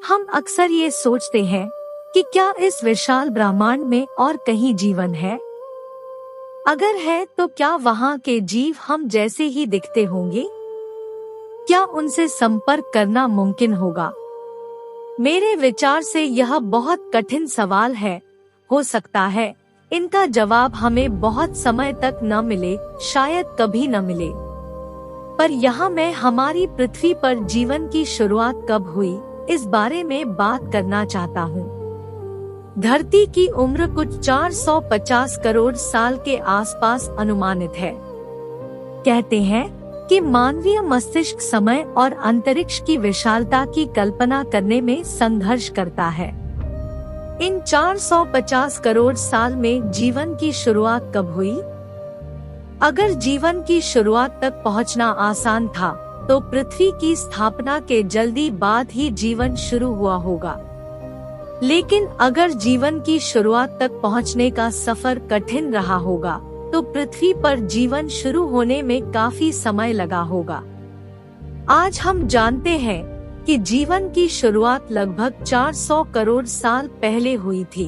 हम अक्सर ये सोचते हैं कि क्या इस विशाल ब्रह्मांड में और कहीं जीवन है? अगर है तो क्या वहाँ के जीव हम जैसे ही दिखते होंगे? क्या उनसे संपर्क करना मुमकिन होगा? मेरे विचार से यह बहुत कठिन सवाल है। हो सकता है इनका जवाब हमें बहुत समय तक न मिले, शायद कभी न मिले। पर यहाँ मैं हमारी पृथ्वी पर जीवन की शुरुआत कब हुई, इस बारे में बात करना चाहता हूँ। धरती की उम्र कुछ 450 करोड़ साल के आसपास अनुमानित है। कहते हैं कि मानवीय मस्तिष्क समय और अंतरिक्ष की विशालता की कल्पना करने में संघर्ष करता है। इन 450 करोड़ साल में जीवन की शुरुआत कब हुई? अगर जीवन की शुरुआत तक पहुंचना आसान था, तो पृथ्वी की स्थापना के जल्दी बाद ही जीवन शुरू हुआ होगा। लेकिन अगर जीवन की शुरुआत तक पहुंचने का सफर कठिन रहा होगा, तो पृथ्वी पर जीवन शुरू होने में काफी समय लगा होगा। आज हम जानते हैं कि जीवन की शुरुआत लगभग 400 करोड़ साल पहले हुई थी।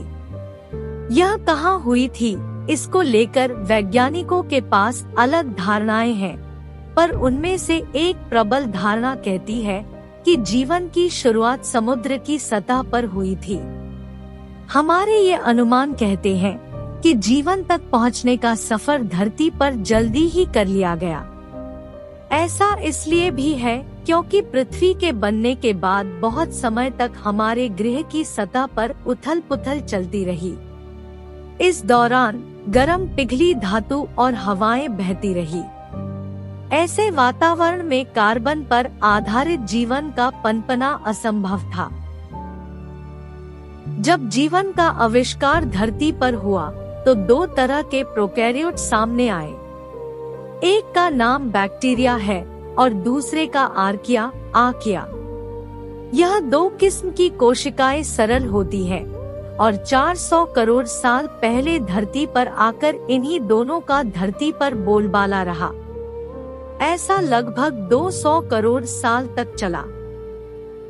यह कहाँ हुई थी, इसको लेकर वैज्ञानिकों के पास अलग धारणाएं हैं, पर उनमें से एक प्रबल धारणा कहती है कि जीवन की शुरुआत समुद्र की सतह पर हुई थी। हमारे ये अनुमान कहते हैं कि जीवन तक पहुंचने का सफर धरती पर जल्दी ही कर लिया गया। ऐसा इसलिए भी है क्योंकि पृथ्वी के बनने के बाद बहुत समय तक हमारे ग्रह की सतह पर उथल-पुथल चलती रही। इस दौरान गर्म पिघली धातु और हवाएं बहती रही। ऐसे वातावरण में कार्बन पर आधारित जीवन का पनपना असंभव था। जब जीवन का आविष्कार धरती पर हुआ, तो दो तरह के प्रोकैरियोट सामने आए। एक का नाम बैक्टीरिया है और दूसरे का आर्किया। यह दो किस्म की कोशिकाएं सरल होती हैं और 400 करोड़ साल पहले धरती पर आकर इन्हीं दोनों का धरती पर बोलबाला रहा। ऐसा लगभग 200 करोड़ साल तक चला।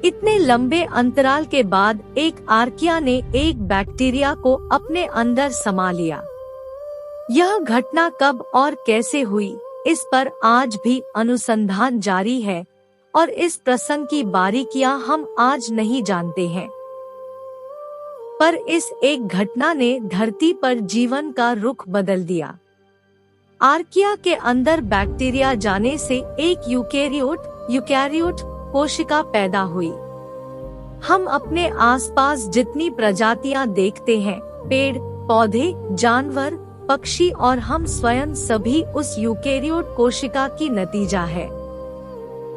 इतने लंबे अंतराल के बाद एक आर्किया ने एक बैक्टीरिया को अपने अंदर समा लिया। यह घटना कब और कैसे हुई, इस पर आज भी अनुसंधान जारी है और इस प्रसंग की बारीकियां हम आज नहीं जानते हैं। पर इस एक घटना ने धरती पर जीवन का रुख बदल दिया। आर्किया के अंदर बैक्टीरिया जाने से एक यूकैरियोट कोशिका पैदा हुई। हम अपने आसपास जितनी प्रजातियां देखते हैं, पेड़, पौधे, जानवर, पक्षी और हम स्वयं सभी उस यूकैरियोट कोशिका की नतीजा है।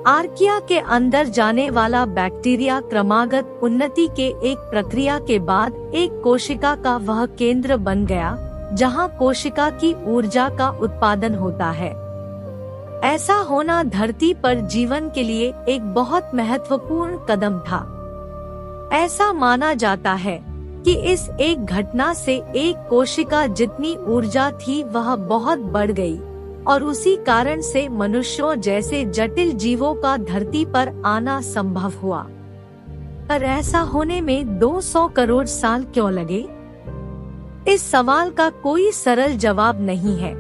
आर्किया के अंदर जाने वाला बैक्टीरिया क्रमागत उन्नति के एक प्रक्रिया के बाद एक कोशिका का वह केंद्र बन गया जहां कोशिका की ऊर्जा का उत्पादन होता है। ऐसा होना धरती पर जीवन के लिए एक बहुत महत्वपूर्ण कदम था। ऐसा माना जाता है कि इस एक घटना से एक कोशिका जितनी ऊर्जा थी वह बहुत बढ़ गई और उसी कारण से मनुष्यों जैसे जटिल जीवों का धरती पर आना संभव हुआ। पर ऐसा होने में 200 करोड़ साल क्यों लगे? इस सवाल का कोई सरल जवाब नहीं है।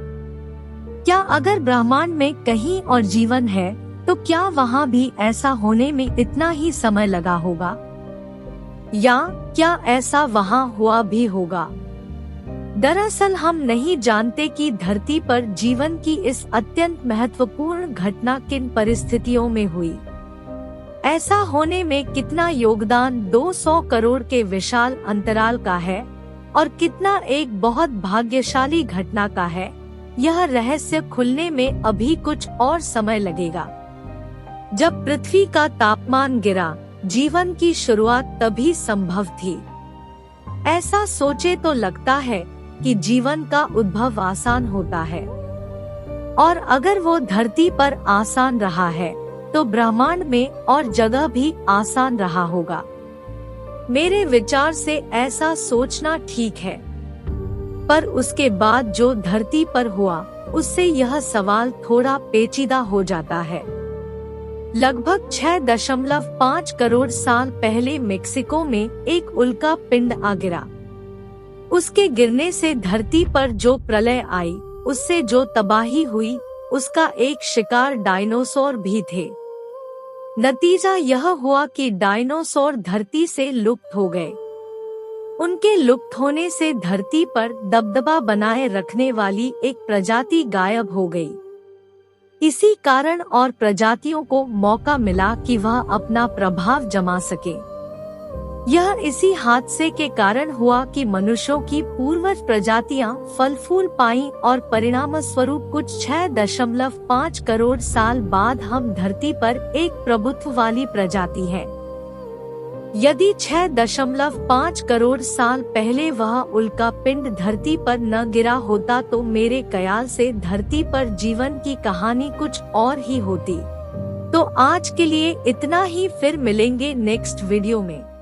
क्या अगर ब्रह्मांड में कहीं और जीवन है, तो क्या वहाँ भी ऐसा होने में इतना ही समय लगा होगा? या क्या ऐसा वहाँ हुआ भी होगा? दरअसल हम नहीं जानते कि धरती पर जीवन की इस अत्यंत महत्वपूर्ण घटना किन परिस्थितियों में हुई। ऐसा होने में कितना योगदान 200 करोड़ के विशाल अंतराल का है और कितना एक बहुत भाग्यशाली घटना का है, यह रहस्य खुलने में अभी कुछ और समय लगेगा। जब पृथ्वी का तापमान गिरा, जीवन की शुरुआत तभी संभव थी। ऐसा सोचे तो लगता है कि जीवन का उद्भव आसान होता है, और अगर वो धरती पर आसान रहा है, तो ब्रह्मांड में और जगह भी आसान रहा होगा। मेरे विचार से ऐसा सोचना ठीक है, पर उसके बाद जो धरती पर हुआ, उससे यह सवाल थोड़ा पेचीदा हो जाता है। लगभग 6.5 करोड़ साल पहले मेक्सिको में एक उल्का पिंड आ गिरा। उसके गिरने से धरती पर जो प्रलय आई, उससे जो तबाही हुई, उसका एक शिकार डायनासोर भी थे। नतीजा यह हुआ कि डायनासोर धरती से लुप्त हो गए। उनके लुप्त होने से धरती पर दबदबा बनाए रखने वाली एक प्रजाति गायब हो गई। इसी कारण और प्रजातियों को मौका मिला कि वह अपना प्रभाव जमा सके। यह इसी हादसे के कारण हुआ कि मनुष्यों की पूर्वज प्रजातियां फल फूल पाईं और परिणाम स्वरूप कुछ 6.5 करोड़ साल बाद हम धरती पर एक प्रभुत्व वाली प्रजाति हैं। यदि 6.5 करोड़ साल पहले वह उल्का पिंड धरती पर न गिरा होता तो मेरे ख्याल से धरती पर जीवन की कहानी कुछ और ही होती। तो आज के लिए इतना ही, फिर मिलेंगे नेक्स्ट वीडियो में।